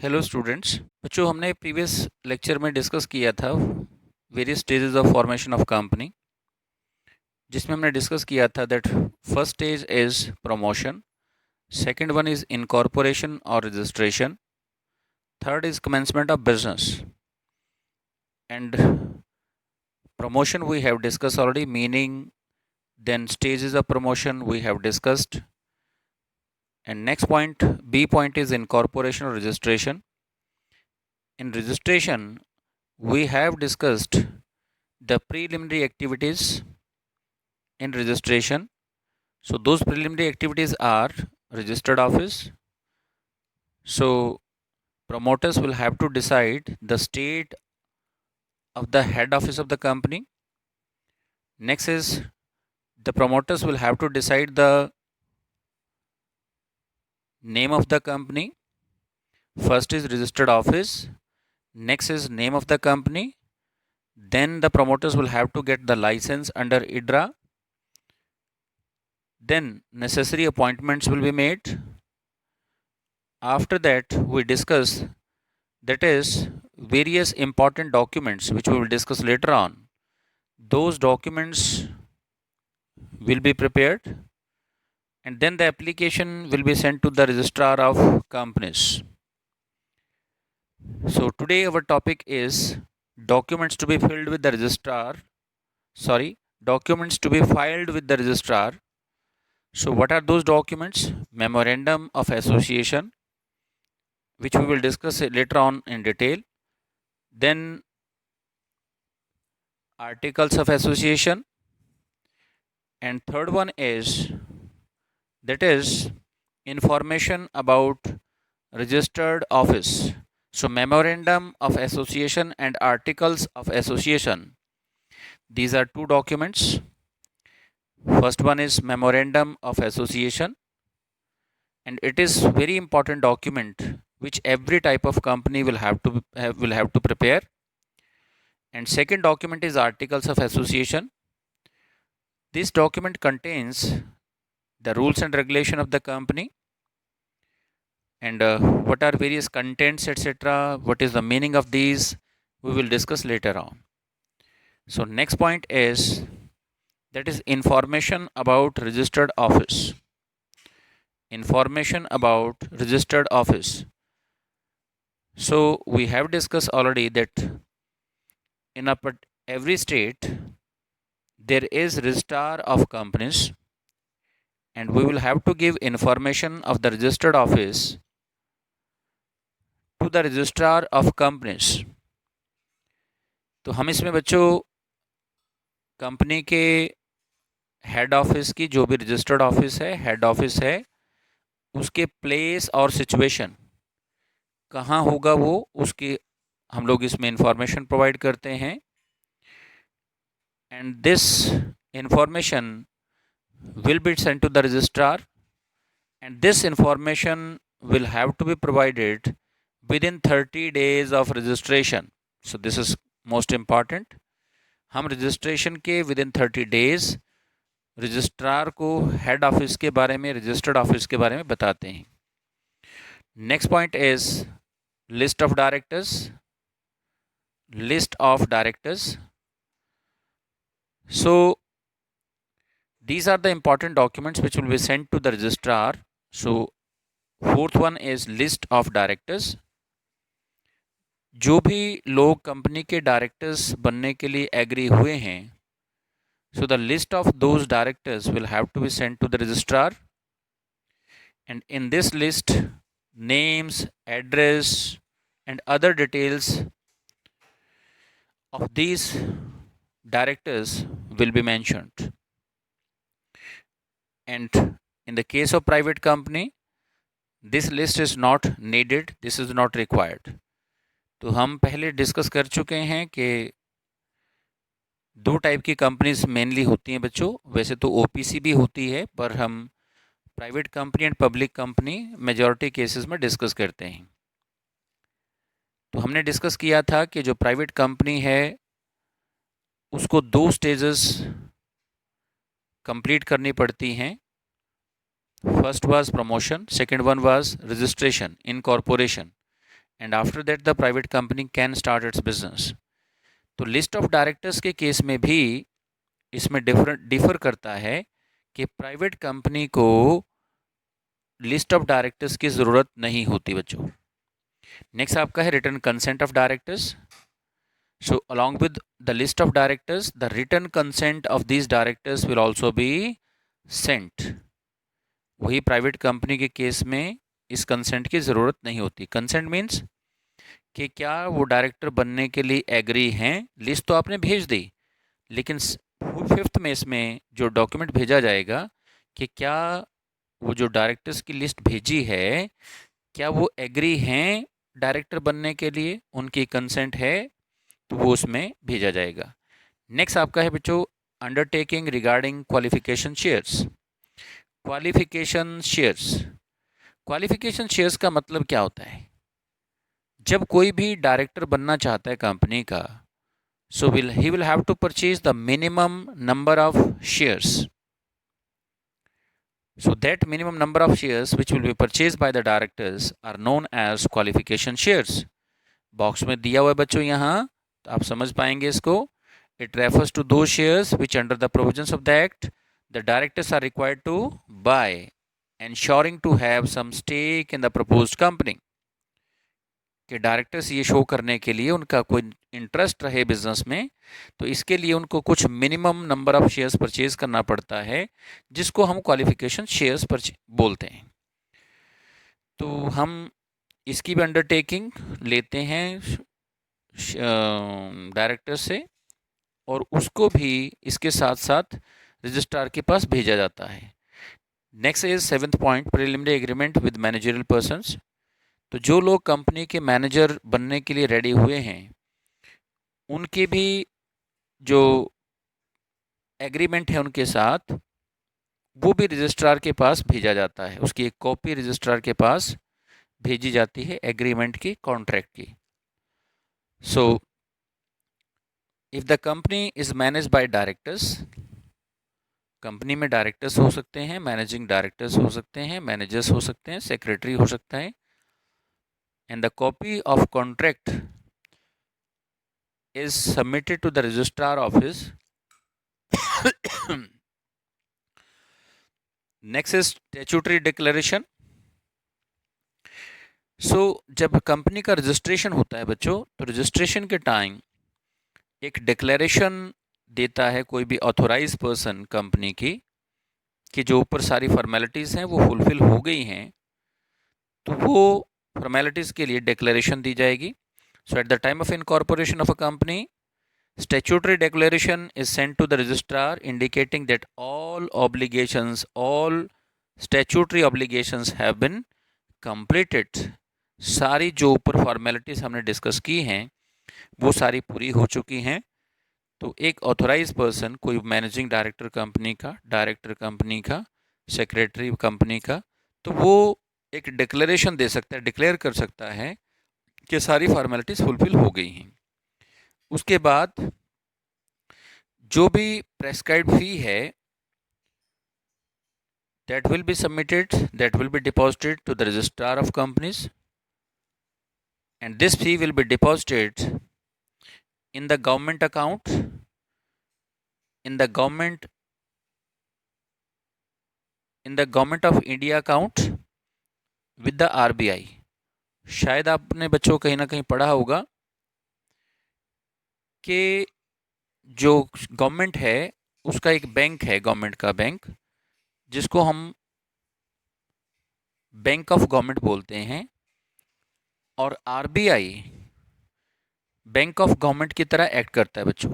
Hello students. बच्चों, हमने previous lecture में डिस्कस किया था various stages of formation of company, जिसमें हमने डिस्कस किया था that first stage is promotion, second one is incorporation और registration, third is commencement of business and promotion we have discussed already, meaning then stages of promotion we have discussed. And next point, B point, is incorporation or registration. In registration we have discussed the preliminary activities in registration. So those preliminary activities are registered office. So promoters will have to decide the state of the head office of the company. Next is the promoters will have to decide the name of the company. First is registered office, next is name of the company, then the promoters will have to get the license under IDRA, then necessary appointments will be made. After that we discuss, that is, various important documents which we will discuss later on. Those documents will be prepared and then the application will be sent to the registrar of companies. So today our topic is documents to be filled with the registrar, documents to be filed with the registrar. So what are those documents? Memorandum of association, which we will discuss later on in detail. Then articles of association, and third one is, that is, information about registered office. So memorandum of association and articles of association, these are two documents. First one is memorandum of association, and it is very important document which every type of company will have to prepare. And second document is articles of association. This document contains the rules and regulation of the company, and what are various contents, etc. What is the meaning of these, we will discuss later on. So next point is, that is, information about registered office. Information about registered office. So we have discussed already that in every state there is registrar of companies, and we will have to give information of the registered office to the registrar of companies. तो हम इसमें बच्चों company के head office की, जो भी registered office है, head office है, उसके प्लेस और सिचुएशन कहाँ होगा वो, उसकी हम लोग इसमें इंफॉर्मेशन प्रोवाइड करते हैं. And this information will be sent to the registrar, and this information will have to be provided within 30 days of registration. So this is most important. हम रजिस्ट्रेशन के विदिन 30 डेज रजिस्ट्रार को head office के बारे में, registered office के बारे में बताते हैं. Next point is list of directors. List of directors. So these are the important documents which will be sent to the registrar. So fourth one is list of directors. जो भी लोग company के directors बनने के लिए agree हुए हैं, so the list of those directors will have to be sent to the registrar, and in this list names, address and other details of these directors will be mentioned. And in the case of private company, this list is not needed, this is not required. तो हम पहले discuss कर चुके हैं कि दो type की companies mainly होती हैं बच्चों. वैसे तो ओपीसी भी होती है, पर हम private company and public company majority cases में डिस्कस करते हैं. तो हमने डिस्कस किया था कि जो प्राइवेट कंपनी है उसको दो स्टेजेस कंप्लीट करनी पड़ती हैं. First was promotion, second one was registration, incorporation. and after that the private company can start its business. तो लिस्ट ऑफ डायरेक्टर्स के केस में भी इसमें डिफर करता है कि प्राइवेट कंपनी को लिस्ट ऑफ डायरेक्टर्स की ज़रूरत नहीं होती बच्चों. नेक्स्ट आपका है written consent of directors. So along with the list of directors, the written consent of these directors will also be sent. वही प्राइवेट कंपनी के केस में इस कंसेंट की ज़रूरत नहीं होती. कंसेंट मीन्स कि क्या वो डायरेक्टर बनने के लिए एग्री हैं. लिस्ट तो आपने भेज दी, लेकिन फिफ्थ में इसमें जो डॉक्यूमेंट भेजा जाएगा कि क्या वो जो डायरेक्टर्स की लिस्ट भेजी है क्या वो एग्री हैं डायरेक्टर बनने के लिए, उनकी कंसेंट है, तो वो उसमें भेजा जाएगा. नेक्स्ट आपका है बच्चों undertaking regarding qualification shares. Qualification shares. Qualification shares का मतलब क्या होता है? जब कोई भी डायरेक्टर बनना चाहता है कंपनी का, so he will have to purchase the minimum number of shares. So that minimum number of shares which will be purchased by the directors are known as qualification shares. Box में दिया हुआ है बच्चों यहाँ, तो आप समझ पाएंगे इसको. It refers to those shares which under the provisions of the act the directors are required to buy, ensuring to have some stake in the proposed company. कि डायरेक्टर्स ये शो करने के लिए उनका कोई इंटरेस्ट रहे बिजनेस में, तो इसके लिए उनको कुछ minimum number of shares purchase करना पड़ता है, जिसको हम क्वालिफिकेशन शेयर्स बोलते हैं. तो हम इसकी भी अंडरटेकिंग लेते हैं डायरेक्टर से, और उसको भी इसके साथ साथ रजिस्ट्रार के पास भेजा जाता है. Next is 7th point preliminary agreement with managerial persons. तो जो लोग कंपनी के मैनेजर बनने के लिए रेडी हुए हैं, उनके भी जो एग्रीमेंट है उनके साथ, वो भी रजिस्ट्रार के पास भेजा जाता है. उसकी एक कॉपी रजिस्ट्रार के पास भेजी जाती है एग्रीमेंट की, कॉन्ट्रैक्ट की. So if the company is manage by directors, company में डायरेक्टर्स हो सकते हैं, मैनेजिंग डायरेक्टर्स हो सकते हैं, मैनेजर्स हो सकते हैं, सेक्रेटरी हो सकता है, and the copy of contract is submitted to the registrar office. Next is statutory declaration. So जब कंपनी का रजिस्ट्रेशन होता है बच्चों, तो रजिस्ट्रेशन के टाइम एक डिक्लेरेशन देता है कोई भी ऑथोराइज पर्सन कंपनी की, कि जो ऊपर सारी फॉर्मेलिटीज़ हैं वो फुलफ़िल हो गई हैं, तो वो फॉर्मेलिटीज़ के लिए डिक्लेरेशन दी जाएगी. So at the time of incorporation of a company, statutory declaration is sent to the registrar indicating that all statutory obligations have been completed. सारी जो ऊपर फॉर्मेलिटीज़ हमने डिस्कस की हैं वो सारी पूरी हो चुकी हैं. तो एक ऑथोराइज पर्सन, कोई मैनेजिंग डायरेक्टर कंपनी का, डायरेक्टर कंपनी का, सेक्रेटरी कंपनी का, तो वो एक डिक्लेरेशन दे सकता है, डिक्लेयर कर सकता है कि सारी फॉर्मेलिटीज़ फुलफिल हो गई हैं. उसके बाद जो भी प्रेस्क्राइब्ड फी है, that will be submitted, that will be deposited to the registrar of companies, and this fee will be deposited in the government account, in the government of India account with the RBI. शायद आपने बच्चों कहीं ना कहीं पढ़ा होगा कि जो गवर्नमेंट है उसका एक बैंक है, गवर्नमेंट का बैंक, जिसको हम बैंक ऑफ गवर्नमेंट बोलते हैं, और आरबीआई बैंक ऑफ गवर्नमेंट की तरह एक्ट करता है बच्चों.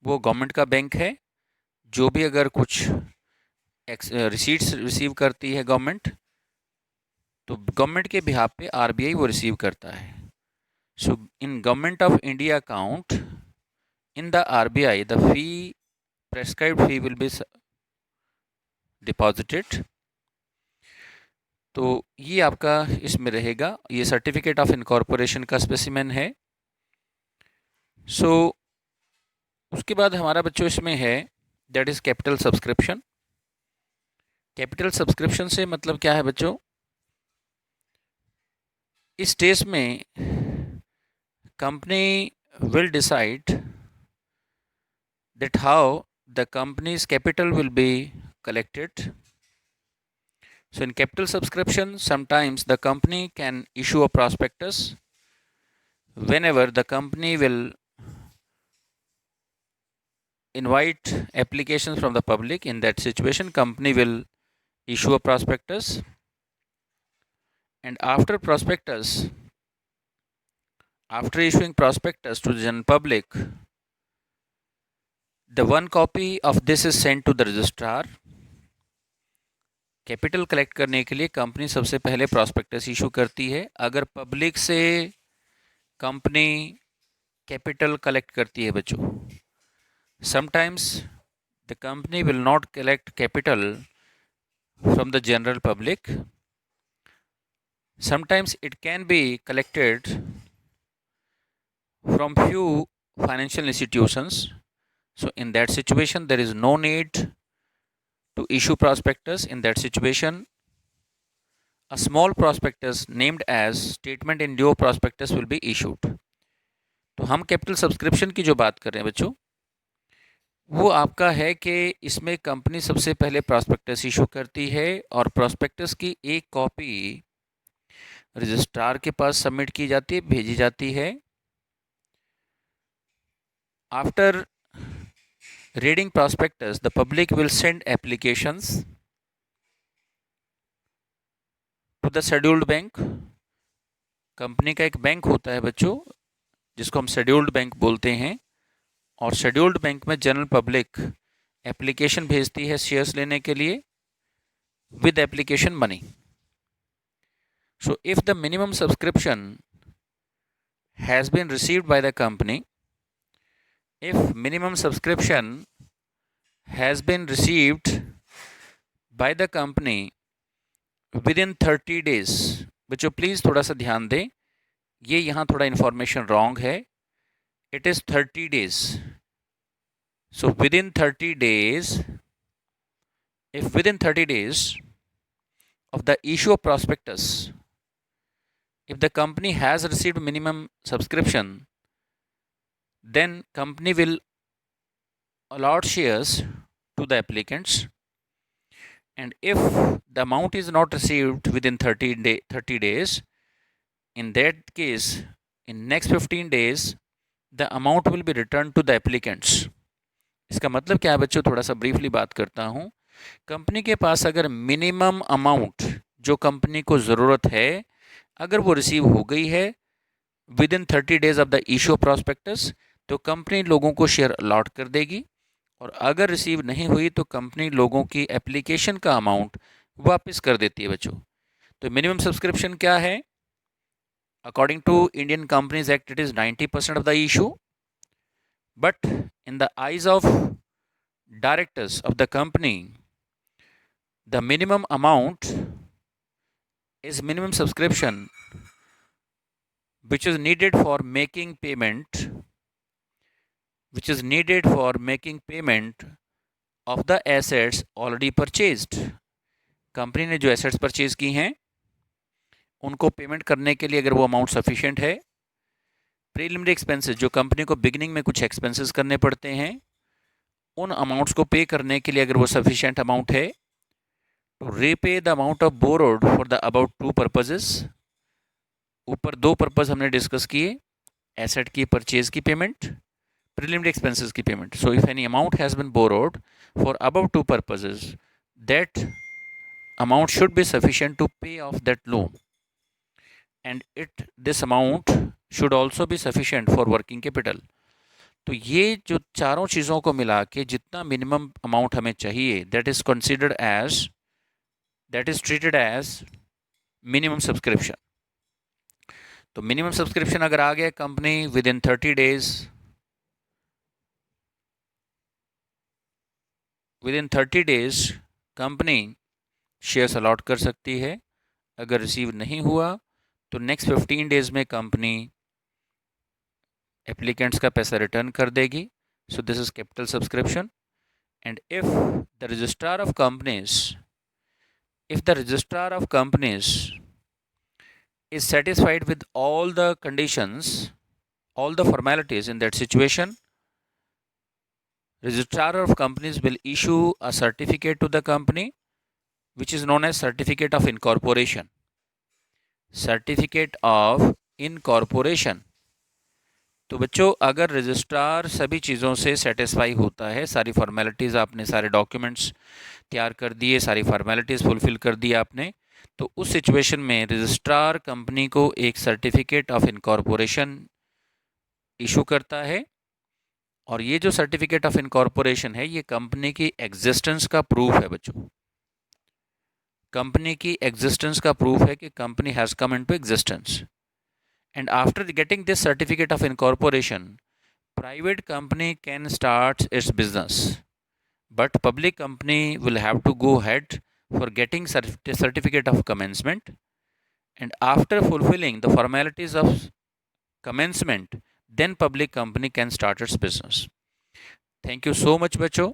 वो गवर्नमेंट का बैंक है, जो भी अगर कुछ रिसीट्स रिसीव करती है गवर्नमेंट, तो गवर्नमेंट के बिहाफ पे आरबीआई वो रिसीव करता है. So in government of India account in the RBI the fee, prescribed fee will be deposited. तो ये आपका इसमें रहेगा, ये सर्टिफिकेट ऑफ इनकॉर्पोरेशन का स्पेसिमेन है. सो उसके बाद हमारा बच्चों इसमें है that is capital subscription. Capital subscription से मतलब क्या है बच्चों? इस स्टेज में company will decide that how the company's capital will be collected. So in capital subscription, sometimes the company can issue a prospectus whenever the company will invite applications from the public. In that situation, company will issue a prospectus, and after issuing prospectus to the general public, the one copy of this is sent to the registrar. Capital collect करने के लिए company सबसे पहले prospectus issue करती है. अगर public से company capital collect करती है बच्चों, sometimes the company will not collect capital from the general public. Sometimes it can be collected from few financial institutions. So in that situation, there is no need to issue prospectus. In that situation, a small prospectus named as statement in lieu prospectus will be issued. तो हम capital subscription की जो बात कर रहे हैं बच्चों, वो आपका है कि इसमें कंपनी सबसे पहले प्रॉस्पेक्टस इशू करती है और प्रॉस्पेक्टस की एक कॉपी रजिस्ट्रार के पास सबमिट की जाती है, भेजी जाती है. After reading prospectus, the public will send applications to the scheduled bank. Company का एक बैंक होता है बच्चों जिसको हम शेड्यूल्ड बैंक बोलते हैं, और शेड्यूल्ड बैंक में जनरल पब्लिक एप्लीकेशन भेजती है शेयर्स लेने के लिए with application money. So if the minimum subscription has been received by the company, if minimum subscription has been received by the company within 30 days, बच्चों please थोड़ा सा ध्यान दें, ये यहाँ थोड़ा इन्फॉर्मेशन रॉन्ग है. It is 30 days. So within 30 days, if within 30 days of the issue of prospectus, if the company has received minimum subscription, then company will allot shares to the applicants, and if the amount is not received within 30 days, in that case in next 15 days the amount will be returned to the applicants. इसका मतलब क्या है बच्चों, थोड़ा सा briefly बात करता हूँ. कंपनी के पास अगर मिनिमम अमाउंट जो कंपनी को ज़रूरत है अगर वो रिसीव हो गई है with in 30 days of the issue prospectus, तो कंपनी लोगों को शेयर अलॉट कर देगी, और अगर रिसीव नहीं हुई तो कंपनी लोगों की एप्लीकेशन का अमाउंट वापस कर देती है बच्चों. तो मिनिमम सब्सक्रिप्शन क्या है? According to Indian companies act it is 90% of the issue, but in the eyes of directors of the company the minimum amount is minimum subscription which is needed for making payment of the assets already purchased. Company ने जो assets purchase की हैं उनको payment करने के लिए अगर वो अमाउंट सफिशिएंट है. प्रीलिमिनरी एक्सपेंसेस, जो कंपनी को बिगिनिंग में कुछ एक्सपेंसेस करने पड़ते हैं, उन अमाउंट्स को पे करने के लिए अगर वो सफिशिएंट अमाउंट है, तो repay the amount of borrowed for the about 2 purposes. ऊपर 2 पर्पज़ हमने डिस्कस किए, एसेट की परचेज की पेमेंट, प्रीलिमिनरी एक्सपेंसेस की payment. So if any amount has been borrowed for above 2 purposes, that amount should be sufficient to pay off that loan, and this amount should also be sufficient for working capital. तो ये जो चारों चीज़ों को मिला के जितना minimum amount हमें चाहिए, that is treated as minimum subscription. तो मिनिमम सब्सक्रिप्शन अगर आ गया company within 30 days company shares allot कर सकती है. अगर रिसीव नहीं हुआ तो नेक्स्ट 15 डेज में कंपनी एप्लीकेंट्स का पैसा रिटर्न कर देगी. So this is capital subscription. And if the registrar of companies is satisfied with all the conditions, all the formalities in that situation, registrar of companies will issue a certificate to the company which is known as certificate of incorporation. Certificate of incorporation. तो बच्चों अगर registrar सभी चीज़ों से satisfy होता है, सारी formalities आपने, सारे डॉक्यूमेंट्स तैयार कर दिए, सारी फॉर्मेलिटीज़ फुलफ़िल कर दी आपने, तो उस सिचुएशन में रजिस्ट्रार कंपनी को एक सर्टिफिकेट ऑफ इनकॉर्पोरेशन इशू करता है। और ये जो सर्टिफिकेट ऑफ इनकॉर्पोरेशन है ये कंपनी की एग्जिस्टेंस का प्रूफ है बच्चों। कंपनी की एग्जिस्टेंस का प्रूफ है कि company has come into existence. And after getting this certificate of incorporation, private company can start its business, but public company will have to go ahead for getting certificate of commencement, and after fulfilling the formalities of commencement, then public company can start its business. Thank you so much बच्चों।